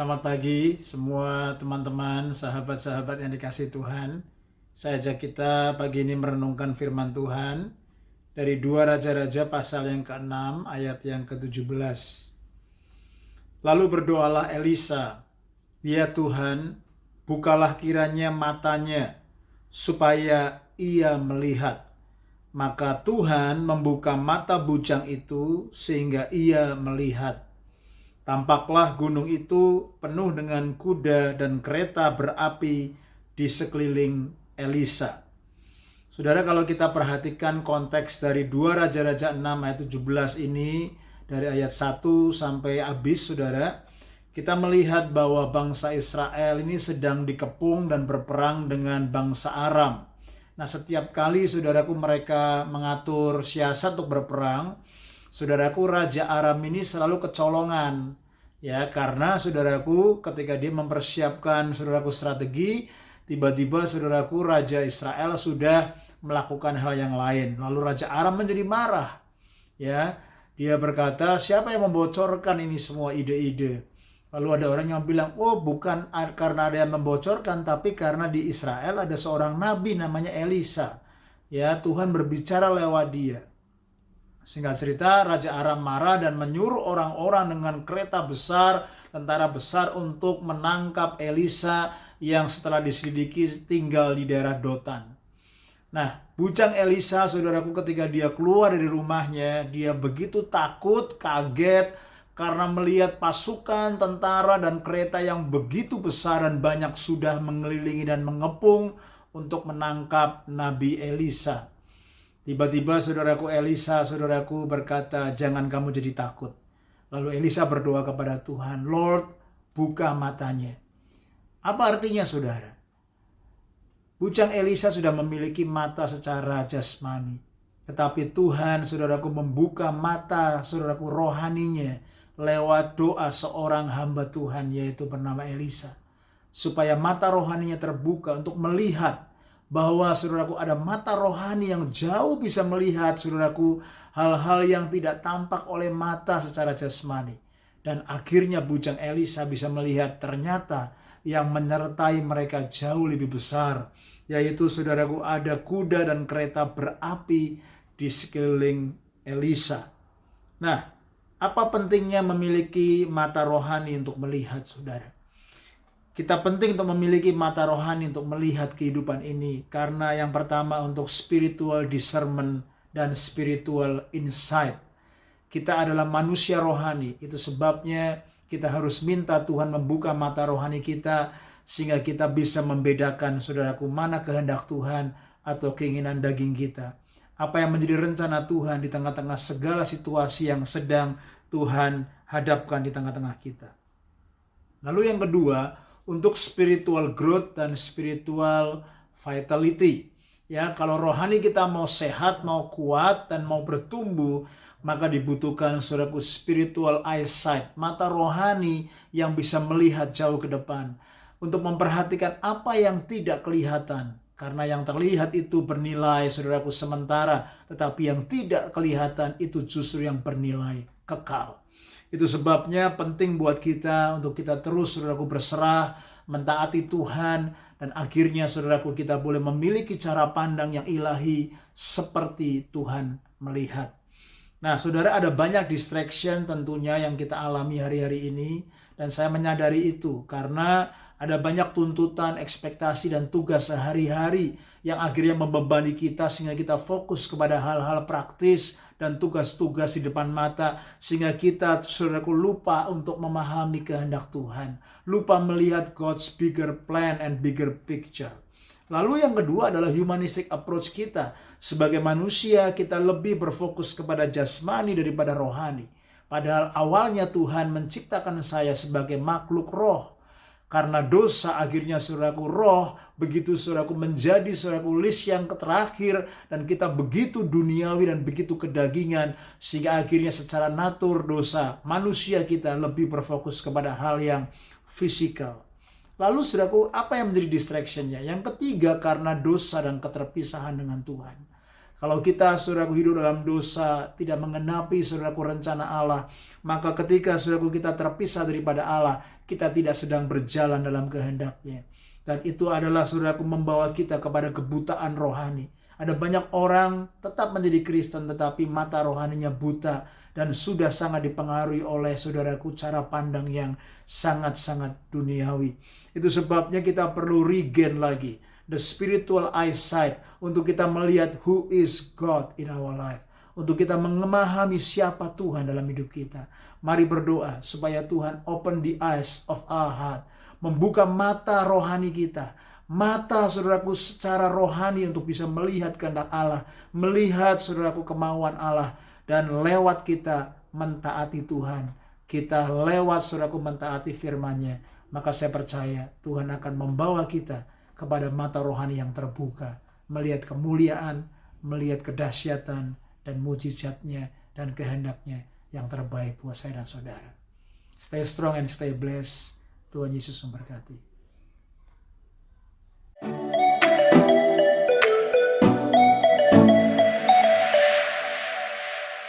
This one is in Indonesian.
Selamat pagi semua teman-teman, sahabat-sahabat yang dikasihi Tuhan. Saya ajak kita pagi ini merenungkan firman Tuhan dari 2 Raja-Raja pasal yang ke-6 ayat yang ke-17. Lalu berdoalah Elisa, "Ya Tuhan, bukalah kiranya matanya supaya ia melihat." Maka Tuhan membuka mata bujang itu sehingga ia melihat. Tampaklah gunung itu penuh dengan kuda dan kereta berapi di sekeliling Elisa. Saudara, kalau kita perhatikan konteks dari 2 Raja-Raja 6 ayat 17 ini, dari ayat 1 sampai habis, saudara, kita melihat bahwa bangsa Israel ini sedang dikepung dan berperang dengan bangsa Aram. Nah, setiap kali saudaraku mereka mengatur siasat untuk berperang, saudaraku, Raja Aram ini selalu kecolongan. Ya, karena saudaraku ketika dia mempersiapkan saudaraku strategi, tiba-tiba saudaraku Raja Israel sudah melakukan hal yang lain. Lalu Raja Aram menjadi marah. Ya, dia berkata, siapa yang membocorkan ini semua ide-ide? Lalu ada orang yang bilang, oh bukan karena ada yang membocorkan, tapi karena di Israel ada seorang nabi namanya Elisa. Ya, Tuhan berbicara lewat dia. Singkat cerita, Raja Aram marah dan menyuruh orang-orang dengan kereta besar, tentara besar untuk menangkap Elisa yang setelah diselidiki tinggal di daerah Dotan. Nah, bujang Elisa, saudaraku, ketika dia keluar dari rumahnya, dia begitu takut, kaget, karena melihat pasukan tentara dan kereta yang begitu besar dan banyak sudah mengelilingi dan mengepung untuk menangkap Nabi Elisa. Tiba-tiba saudaraku Elisa, saudaraku berkata, jangan kamu jadi takut. Lalu Elisa berdoa kepada Tuhan, Lord, buka matanya. Apa artinya saudara? Bujang Elisa sudah memiliki mata secara jasmani. Tetapi Tuhan, saudaraku, membuka mata saudaraku rohaninya lewat doa seorang hamba Tuhan, yaitu bernama Elisa. Supaya mata rohaninya terbuka untuk melihat bahwa saudaraku ada mata rohani yang jauh bisa melihat saudaraku hal-hal yang tidak tampak oleh mata secara jasmani. Dan akhirnya bujang Elisa bisa melihat ternyata yang menyertai mereka jauh lebih besar, yaitu saudaraku ada kuda dan kereta berapi di sekeliling Elisa. Nah, apa pentingnya memiliki mata rohani untuk melihat, saudara? Kita penting untuk memiliki mata rohani untuk melihat kehidupan ini. Karena yang pertama untuk spiritual discernment dan spiritual insight. Kita adalah manusia rohani. Itu sebabnya kita harus minta Tuhan membuka mata rohani kita. Sehingga kita bisa membedakan, saudaraku, mana kehendak Tuhan atau keinginan daging kita. Apa yang menjadi rencana Tuhan di tengah-tengah segala situasi yang sedang Tuhan hadapkan di tengah-tengah kita. Lalu yang kedua, untuk spiritual growth dan spiritual vitality. Ya, kalau rohani kita mau sehat, mau kuat, dan mau bertumbuh, maka dibutuhkan saudaraku spiritual eyesight, mata rohani yang bisa melihat jauh ke depan. Untuk memperhatikan apa yang tidak kelihatan. Karena yang terlihat itu bernilai saudaraku sementara, tetapi yang tidak kelihatan itu justru yang bernilai kekal. Itu sebabnya penting buat kita untuk kita terus saudaraku berserah, mentaati Tuhan, dan akhirnya saudaraku kita boleh memiliki cara pandang yang ilahi seperti Tuhan melihat. Nah, saudara, ada banyak distraction tentunya yang kita alami hari-hari ini, dan saya menyadari itu karena ada banyak tuntutan, ekspektasi, dan tugas sehari-hari yang akhirnya membebani kita sehingga kita fokus kepada hal-hal praktis dan tugas-tugas di depan mata sehingga kita saudaraku lupa untuk memahami kehendak Tuhan, lupa melihat God's bigger plan and bigger picture. Lalu yang kedua adalah humanistic approach kita. Sebagai manusia kita lebih berfokus kepada jasmani daripada rohani. Padahal awalnya Tuhan menciptakan saya sebagai makhluk roh. Karena dosa akhirnya saudaraku roh, begitu saudaraku menjadi saudaraku list yang terakhir, dan kita begitu duniawi dan begitu kedagingan, sehingga akhirnya secara natur dosa manusia kita lebih berfokus kepada hal yang fisikal. Lalu saudaraku, apa yang menjadi distractionnya? Yang ketiga, karena dosa dan keterpisahan dengan Tuhan. Kalau kita saudaraku hidup dalam dosa, tidak mengenapi saudaraku rencana Allah, maka ketika saudaraku kita terpisah daripada Allah, kita tidak sedang berjalan dalam kehendak-Nya. Dan itu adalah, saudaraku, membawa kita kepada kebutaan rohani. Ada banyak orang tetap menjadi Kristen tetapi mata rohaninya buta dan sudah sangat dipengaruhi oleh, saudaraku, cara pandang yang sangat-sangat duniawi. Itu sebabnya kita perlu regain lagi the spiritual eyesight untuk kita melihat who is God in our life. Untuk kita memahami siapa Tuhan dalam hidup kita. Mari berdoa supaya Tuhan open the eyes of our heart. Membuka mata rohani kita. Mata, saudaraku, secara rohani untuk bisa melihat kehendak Allah. Melihat, saudaraku, kemauan Allah. Dan lewat kita mentaati Tuhan. Kita lewat, saudaraku, mentaati firman-Nya. Maka saya percaya Tuhan akan membawa kita kepada mata rohani yang terbuka. Melihat kemuliaan, melihat kedahsyatan, dan mujizat-Nya, dan kehendak-Nya yang terbaik buat saya dan saudara. Stay strong and stay blessed. Tuhan Yesus memberkati.